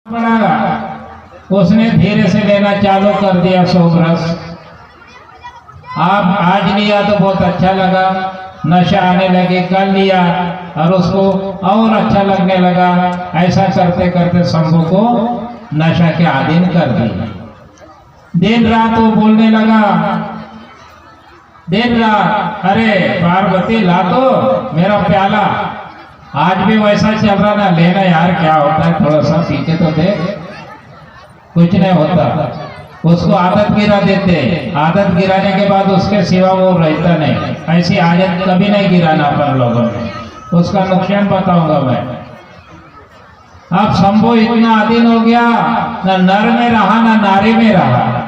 पड़ा, उसने धीरे से लेना चालू कर दिया सोमरस। आप आज लिया तो बहुत अच्छा लगा, नशा आने लगे, कल लिया और उसको और अच्छा लगने लगा। ऐसा करते करते शंभू को नशा के अधीन कर दिया। दिन रात वो बोलने लगा, दिन रात, अरे पार्वती ला दो मेरा प्याला। आज भी वैसा चल रहा ना, लेना यार, क्या होता है, थोड़ा सा पीछे तो दे, कुछ नहीं होता। उसको आदत गिरा देते, आदत गिराने के बाद उसके सिवा वो रहता नहीं। ऐसी आदत कभी नहीं गिराना अपन लोगों ने, उसका नुकसान बताऊंगा मैं। अब शंभू इतना अधीन हो गया, ना नर में रहा ना नारी में रहा,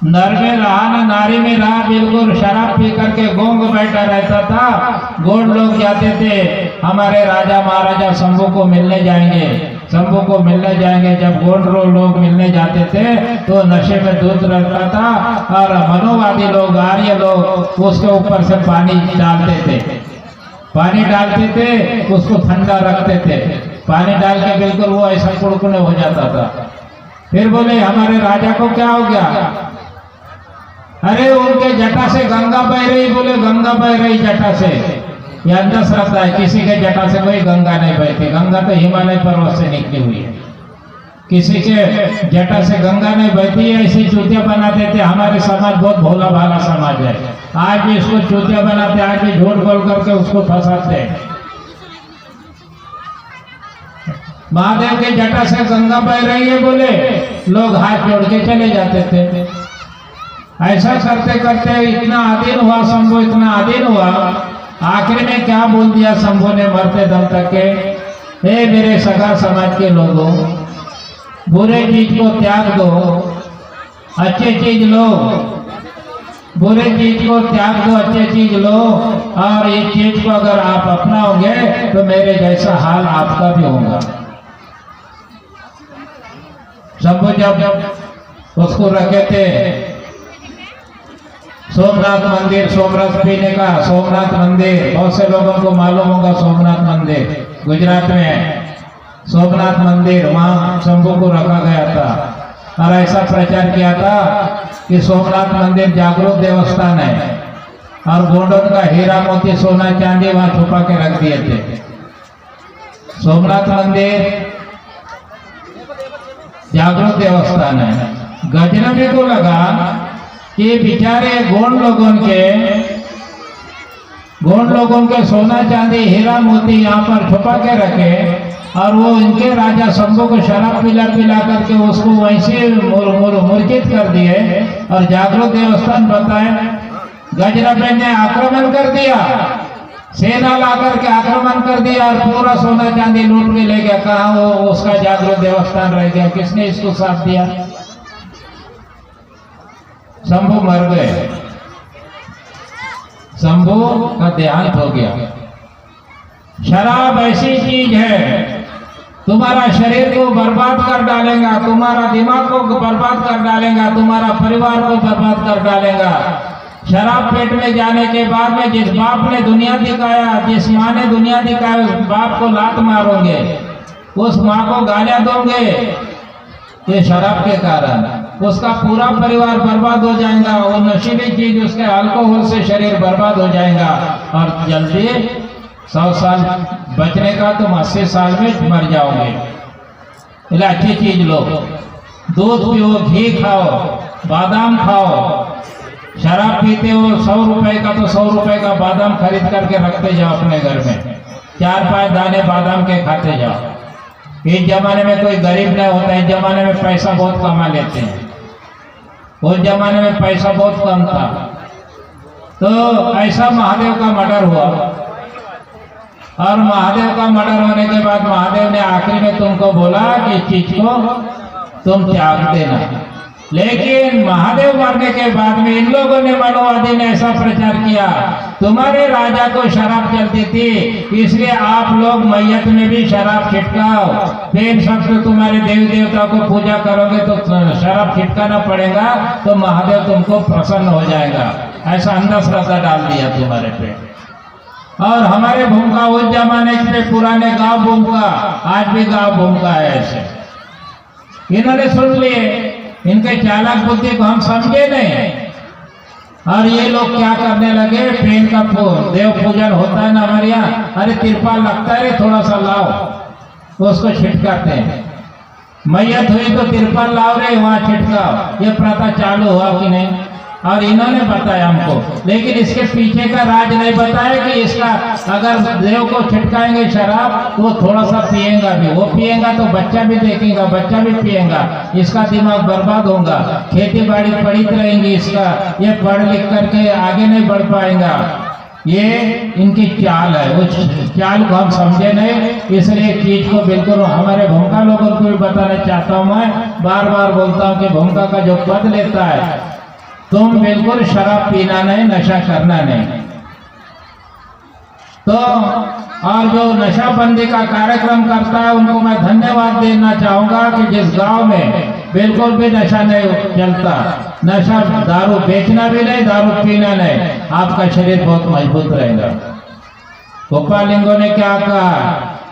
नर में रहा ना नारी में रहा, बिल्कुल शराब पी करके गोंग बैठा रहता था। गोंड लोग जाते थे, हमारे राजा महाराजा शंभू को मिलने जाएंगे, शंभू को मिलने जाएंगे। जब गोंड लोग मिलने जाते थे तो नशे में धुत रहता था और मनोवादी लोग, आर्य लोग उसके ऊपर से पानी डालते थे, पानी डालते थे, उसको ठंडा रखते थे। पानी डाल के बिल्कुल वो ऐसा कुड़कुड़े हो जाता था। फिर बोले हमारे राजा को क्या हो गया? अरे उनके जटा से गंगा बह रही। बोले गंगा बह रही जटा से? ये अंधश्रद्धा है, किसी के जटा से कोई गंगा नहीं बहती। गंगा तो हिमालय पर्वत से निकली हुई है, किसी के जटा से गंगा नहीं बहती है। ऐसी चूतिया बनाते थे। हमारे समाज बहुत भोला भाला समाज है, आज भी इसको चूतिया बनाते, आज भी झूठ बोल करके उसको फंसाते हैं। महादेव के जटा से गंगा बह रही है बोले, लोग हाथ जोड़ के चले जाते थे। ऐसा करते करते इतना अधीन हुआ शंभू, इतना अधीन हुआ, आखिर में क्या बोल दिया शंभू ने मरते दम तक के, हे मेरे सगा समाज के लोगों, बुरे चीज को त्याग दो, अच्छे चीज लो। बुरे चीज को त्याग दो, अच्छे चीज लो, और इस चीज को अगर आप अपनाओगे तो मेरे जैसा हाल आपका भी होगा। शंभू जब उसको रखे थे सोमनाथ मंदिर, सोमरस पीने का सोमनाथ मंदिर, बहुत से लोगों को मालूम होगा सोमनाथ मंदिर गुजरात में, सोमनाथ मंदिर, वहां शंभू को रखा गया था और ऐसा प्रचार किया था कि सोमनाथ मंदिर जागरूक देवस्थान है और गोंडों का हीरा मोती सोना चांदी वहां छुपा के रख दिए थे। सोमनाथ मंदिर जागरूक देवस्थान है। गजनबी को लगा कि बेचारे गोंड लोगों के सोना चांदी हीरा मोती यहाँ पर छुपा के रखे और वो इनके राजा शंभू को शराब पिला पिला करके उसको वैसे मूर्छित कर दिए और जागरूक देवस्थान बताए। गजनबी ने आक्रमण कर दिया, सेना ला करके आक्रमण कर दिया और पूरा सोना चांदी लूट के ले गया। कहाँ वो उसका जागरूक देवस्थान रह गया? किसने इसको साथ दिया? शंभू मर गए, शंभू का देहांत हो गया। शराब ऐसी चीज है, तुम्हारा शरीर को बर्बाद कर डालेगा, तुम्हारा दिमाग को बर्बाद कर डालेगा, तुम्हारा परिवार को बर्बाद कर डालेगा। शराब पेट में जाने के बाद में जिस बाप ने दुनिया दिखाया, जिस माँ ने दुनिया दिखाया, उस बाप को लात मारोगे, उस माँ को गालियां दोगे, ये शराब के कारण उसका पूरा परिवार बर्बाद हो जाएगा। वो नशीली चीज उसके अल्कोहल से शरीर बर्बाद हो जाएगा और जल्दी 100 साल बचने का तुम 80 साल में मर जाओगे। इसलिए अच्छी चीज लो, दूध पियो, घी खाओ, बादाम खाओ। शराब पीते हो 100 रुपए का, तो 100 रुपए का बादाम खरीद करके रखते जाओ अपने घर में, 4-5 दाने बादाम के खाते जाओ। इस जमाने में कोई गरीब नहीं होता, इस जमाने में पैसा बहुत कमा लेते हैं, उस जमाने में पैसा बहुत कम था। तो ऐसा महादेव का मर्डर हुआ और महादेव का मर्डर होने के बाद महादेव ने आखिरी में तुमको बोला कि इस चीज को तुम त्याग देना। लेकिन महादेव मरने के बाद में इन लोगों ने, मनोवादी ने ऐसा प्रचार किया, तुम्हारे राजा को शराब चलती थी, इसलिए आप लोग मैयत में भी शराब छिटकाओ। फिर सब तुम्हारे देवी देवता को पूजा करोगे तो शराब छिटकाना पड़ेगा, तो महादेव तुमको प्रसन्न हो जाएगा। ऐसा अंधश्रद्धा डाल दिया तुम्हारे पे। और हमारे भूमका उस जमाने पे पुराने गांव भूमका, आज भी गांव भूमका है ऐसे। इन्होंने सुन लिए, इनके चालाक बुद्धि को हम समझे नहीं, और ये लोग क्या करने लगे, पेन का देव पूजन होता है ना हमारे यहाँ, अरे तिरपाल लगता है रे, थोड़ा सा लाओ, तो उसको छिटकाते हैं। मैयत हुई तो तिरपाल लाओ रे, वहां छिटकाओ। ये प्रथा चालू हुआ कि नहीं? और इन्होंने बताया हमको, लेकिन इसके पीछे का राज नहीं बताया कि इसका अगर देव को छिटकाएंगे शराब तो वो थोड़ा सा पिएगा भी, वो पिएगा तो बच्चा भी देखेगा, बच्चा भी पिएगा, इसका दिमाग बर्बाद होगा, खेती बाड़ी पड़ित रहेंगी इसका, ये पढ़ लिख करके आगे नहीं बढ़ पाएगा। ये इनकी चाल है, उस चाल को हम समझे नहीं, इसलिए चीज को बिल्कुल हमारे भूमका लोगों को भी बताना चाहता हूँ। मैं बार बार बोलता हूँ कि भूमका का जो पद लेता है, तुम बिल्कुल शराब पीना नहीं, नशा करना नहीं। तो और जो नशाबंदी का कार्यक्रम करता है उनको मैं धन्यवाद देना चाहूंगा कि जिस गांव में बिल्कुल भी नशा नहीं चलता, नशा दारू बेचना भी नहीं, दारू पीना नहीं, आपका शरीर बहुत मजबूत रहेगा। गोपालिंगो ने क्या कहा,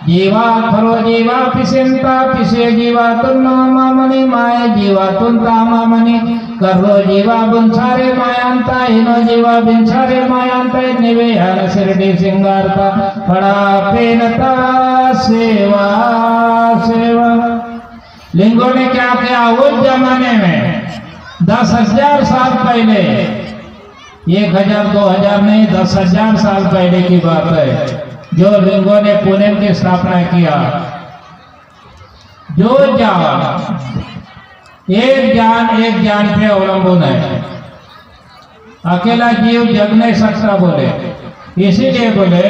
जीवा खरो जीवा पिसेंता पिसे जीवा तुम मामनी माए जीवा तुम तामामनी करो जीवा बुंसारे मायांता इनो जीवा बिंसारे मायांता निवे हर शिरडी सिंगारता पड़ा पेनता सेवा सेवा। लिंगो ने क्या किया उस जमाने में 10,000 साल पहले, 1,000 2,000 नहीं, 10,000 साल पहले की बात है, जो लिंगों ने पुणे की स्थापना किया। जो एक जान पे अवलंबन है, अकेला जीव जग नहीं सकता बोले, इसीलिए बोले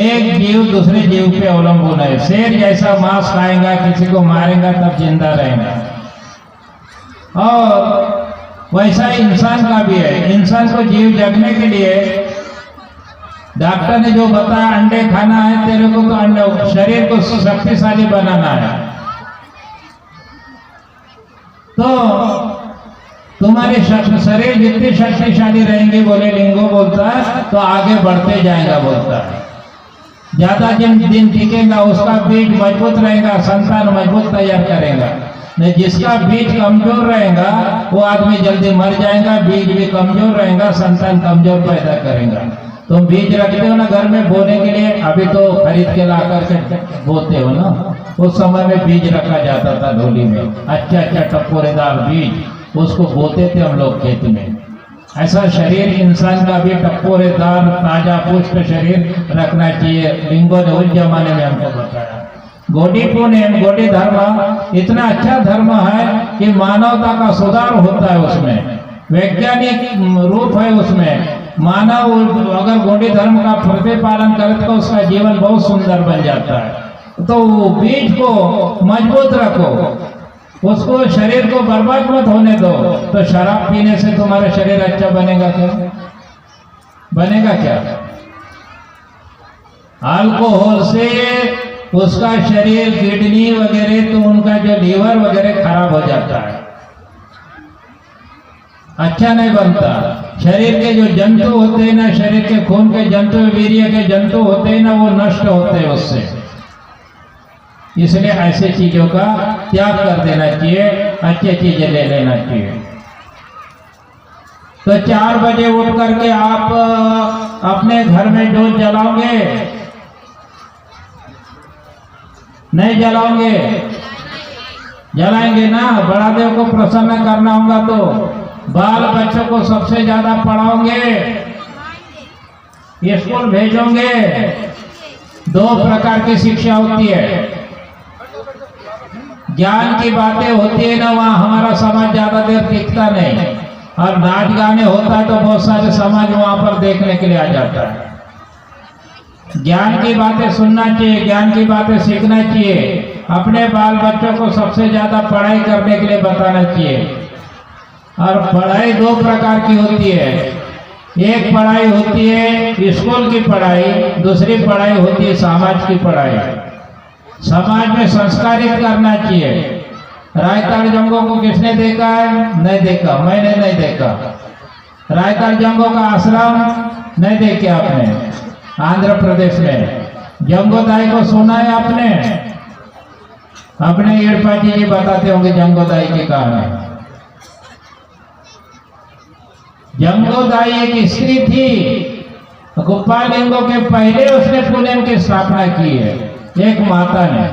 एक जीव दूसरे जीव पे अवलंबन है। शेर जैसा मांस खाएगा, किसी को मारेगा तब जिंदा रहेगा, और वैसा इंसान का भी है। इंसान को जीव जगने के लिए डॉक्टर ने जो बताया अंडे खाना है तेरे को, तो अंडे शरीर को शक्तिशाली बनाना है, तो तुम्हारी शरीर जितनी शक्तिशाली रहेंगी, बोले लिंगो बोलता है, तो आगे बढ़ते जाएगा बोलता है। ज्यादा दिन टिकेगा, उसका बीज मजबूत रहेगा, संतान मजबूत तैयार करेगा। नहीं, जिसका बीज कमजोर रहेगा वो आदमी जल्दी मर जाएगा, बीज भी कमजोर रहेगा, संतान कमजोर पैदा करेगा। तुम बीज रखते हो ना घर में बोने के लिए, अभी तो खरीद के ला करके बोते हो ना, उस समय में बीज रखा जाता था ढोली में, अच्छा अच्छा टपोरेदार बीज, उसको बोते थे हम लोग खेत में। ऐसा शरीर इंसान का भी टपोरेदार ताजा पुष्ट शरीर रखना चाहिए। लिंगो ने उस जमाने में हमको बताया। गोडी पुण्य, गोडी धर्म इतना अच्छा धर्म है कि मानवता का सुधार होता है, उसमें वैज्ञानिक रूप है, उसमें मानव अगर गोडी धर्म का प्रतिपालन करे तो उसका जीवन बहुत सुंदर बन जाता है। तो वो बीज को मजबूत रखो, उसको शरीर को बर्बाद मत होने दो। तो शराब पीने से तुम्हारा शरीर अच्छा बनेगा क्या? बनेगा क्या? अल्कोहल से उसका शरीर, किडनी वगैरह, तो उनका जो लीवर वगैरह खराब हो जाता है, अच्छा नहीं बनता। शरीर के जो जंतु होते हैं ना, शरीर के खून के जंतु, वीर्य के जंतु होते हैं ना, वो नष्ट होते हैं उससे। इसलिए ऐसे चीजों का त्याग कर देना चाहिए, अच्छी चीजें ले लेना चाहिए। तो 4 बजे उठ करके आप अपने घर में जोत जलाओगे? नहीं जलाओगे? जलाएंगे ना। बड़ा देव को प्रसन्न करना होगा तो बाल बच्चों को सबसे ज्यादा पढ़ाओगे, स्कूल भेजोगे। 2 प्रकार की शिक्षा होती है। ज्ञान की बातें होती है ना, वहाँ हमारा समाज ज्यादा देर टिकता नहीं, और नाच गाने होता है तो बहुत सारे समाज वहां पर देखने के लिए आ जाता है। ज्ञान की बातें सुनना चाहिए, ज्ञान की बातें सीखना चाहिए। अपने बाल बच्चों को सबसे ज्यादा पढ़ाई करने के लिए बताना चाहिए। और पढ़ाई 2 प्रकार की होती है। एक पढ़ाई होती है स्कूल की पढ़ाई, दूसरी पढ़ाई होती है समाज की पढ़ाई। समाज में संस्कारित करना चाहिए। रायताड़ जंगों को किसने देखा है? नहीं देखा, मैंने नहीं देखा। रायताड़ जंगों का आश्रम नहीं देखे आपने। आंध्र प्रदेश में। जंगोदाई को सुना है आपने? अपने एड़पाजी जी बताते होंगे जंगोदाई की कहानी। जंगोदाई एक स्त्री थी, गोपालिंगों के पहले उसने पुणे की स्थापना की है। एक माता ने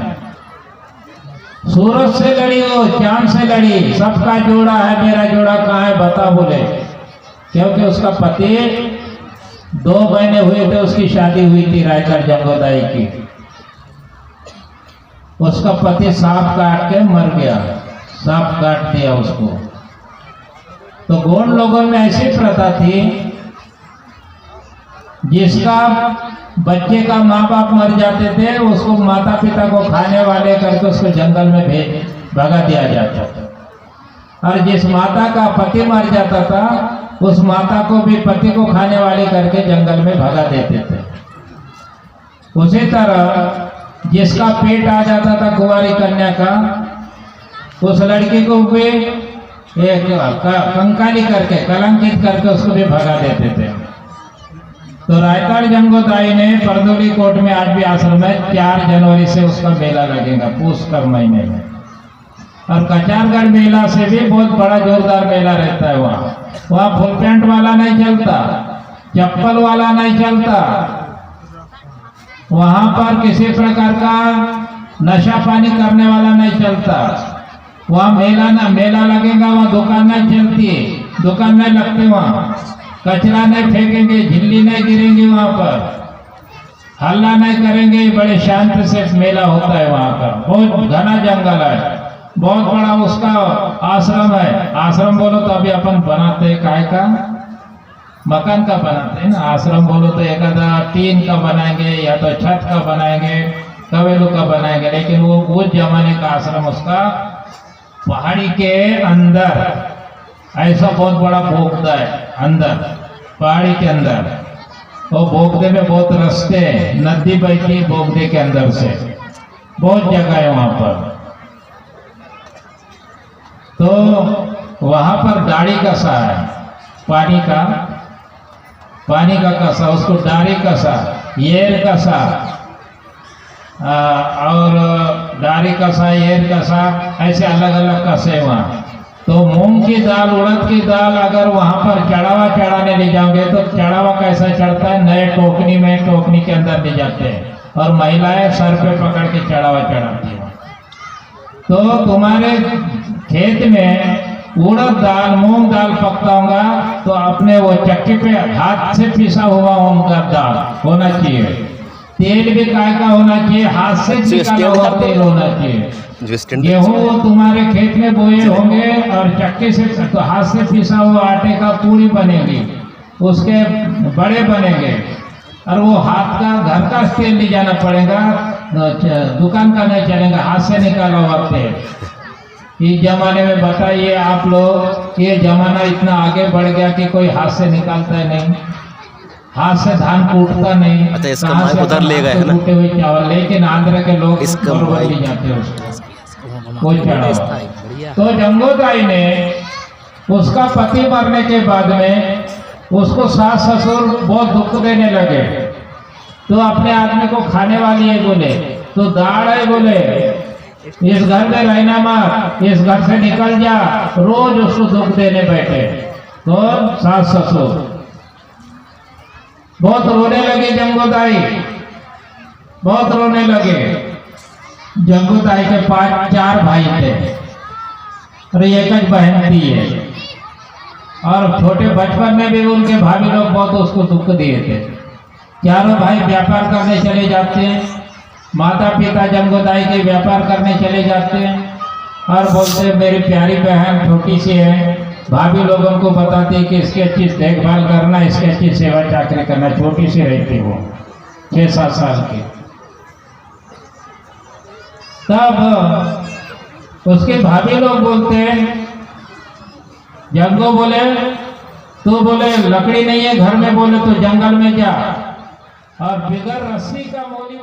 सूरज से लड़ी, वो चांद से लड़ी, सबका जोड़ा है, मेरा जोड़ा कहाँ है बता बोले। क्योंकि उसका पति 2 महीने हुए थे, उसकी शादी हुई थी रायगढ़ जंगोदाई की। उसका पति सांप काट के मर गया, सांप काट दिया उसको। तो गोंड लोगों में ऐसी प्रथा थी, जिसका बच्चे का माँ बाप मर जाते थे उसको माता पिता को खाने वाले करके उसको जंगल में भगा दिया जाता था। और जिस माता का पति मर जाता था उस माता को भी पति को खाने वाले करके जंगल में भगा देते थे। उसी तरह जिसका पेट आ जाता था कुंवारी कन्या का, उस लड़की को भी एक कंकाली करके, कलंकित करके उसको भी भगा देते थे। तो रायगढ़ जंगोदाई ने परदोली कोट में आज भी आश्रम में 4 जनवरी से उसका मेला लगेगा, पूस कर महीने में। और कचारगढ़ मेला से भी बहुत बड़ा जोरदार मेला रहता है। वहाँ फुल पैंट वाला नहीं चलता, चप्पल वाला नहीं चलता, वहाँ पर किसी प्रकार का नशा पानी करने वाला नहीं चलता। वहाँ मेला लगेगा, वहाँ दुकान नहीं चलती, दुकान नहीं लगती, वहाँ कचरा नहीं फेंकेंगे, झिल्ली नहीं गिरेंगी, वहाँ पर हल्ला नहीं करेंगे, बड़े शांत से मेला होता है वहाँ का। बहुत घना जंगल है, बहुत बड़ा उसका आश्रम है। आश्रम बोलो तो अभी अपन बनाते हैं काय का, मकान का बनाते हैं ना। आश्रम बोलो तो एक आधा टीन का बनाएंगे या तो छत का बनाएंगे, कवेलू का बनाएंगे, लेकिन वो उस जमाने का आश्रम उसका पहाड़ी के अंदर ऐसा बहुत बड़ा बोगदा है, अंदर पहाड़ी के अंदर। वो बोगदे में बहुत रास्ते, नदी बहती बोगदे के अंदर से, बहुत जगह है वहां पर। तो वहां पर डाड़ी कसा है, पानी का कसा, उसको डाड़ी कसा, येर कसा और डारी कसा, येर कसा, ऐसे अलग अलग कसे वहाँ। तो मूंग की दाल, उड़द की दाल अगर वहाँ पर चढ़ावा चढ़ाने ले जाओगे तो चढ़ावा कैसा चढ़ता है, नए टोकनी में, टोकनी के अंदर ले जाते हैं और महिलाएं सर पे पकड़ के चढ़ावा चढ़ाती हैं। तो तुम्हारे खेत में उड़द दाल, मूंग दाल पकता होगा तो अपने वो चक्की पे हाथ से पिसा हुआ उनका दाल होना चाहिए। तेल भी काय का होना चाहिए, हाथ से निकाला हुआ तेल होना चाहिए। गेहूँ वो तुम्हारे खेत में बोए होंगे और चक्की से, तो हाथ से पिसा हुआ आटे का पूरी बनेगी, उसके बड़े बनेंगे। और वो हाथ का घर का तेल ले जाना पड़ेगा, दुकान का नहीं चलेगा, हाथ से निकाला हुआ तेल। इस जमाने में बताइए आप लोग, ये जमाना इतना आगे बढ़ गया कि कोई हाथ से निकालता है नहीं, हाथ से धान कूटता नहीं। अच्छा, इसका माइक उधर ले गए है ना, कूटे हुए चावल, लेकिन आंध्र के लोग बरोबर ले जाते हैं उसको। तो जंगोदाई ने उसका पति मरने के बाद में उसको सास ससुर बहुत दुख देने लगे। तो अपने आदमी को खाने वाली है बोले, तो दाढ़ है बोले, इस घर में रहना मत, इस घर से निकल जा, रोज उसको दुख देने बैठे। तो सास ससुर बहुत रोने लगे, जंगोदाई बहुत रोने लगे। जंगोदाई के 4 भाई थे और एक बहन थी है। और छोटे बचपन में भी उनके भाभी लोग बहुत उसको दुख दिए थे। चारों भाई व्यापार करने चले जाते हैं, माता पिता जंगोदाई के व्यापार करने चले जाते हैं और बोलते हैं मेरी प्यारी बहन छोटी सी है, भाभी लोगों को बताती है कि इसकी अच्छी देखभाल करना, इसकी अच्छी सेवा चाकरी करना। छोटी सी रहती वो 6-7 साल की। तब उसके भाभी लोग बोलते हैं, जंगो बोले तो बोले लकड़ी नहीं है घर में, बोले तो जंगल में जा और बिगर रस्सी का मोली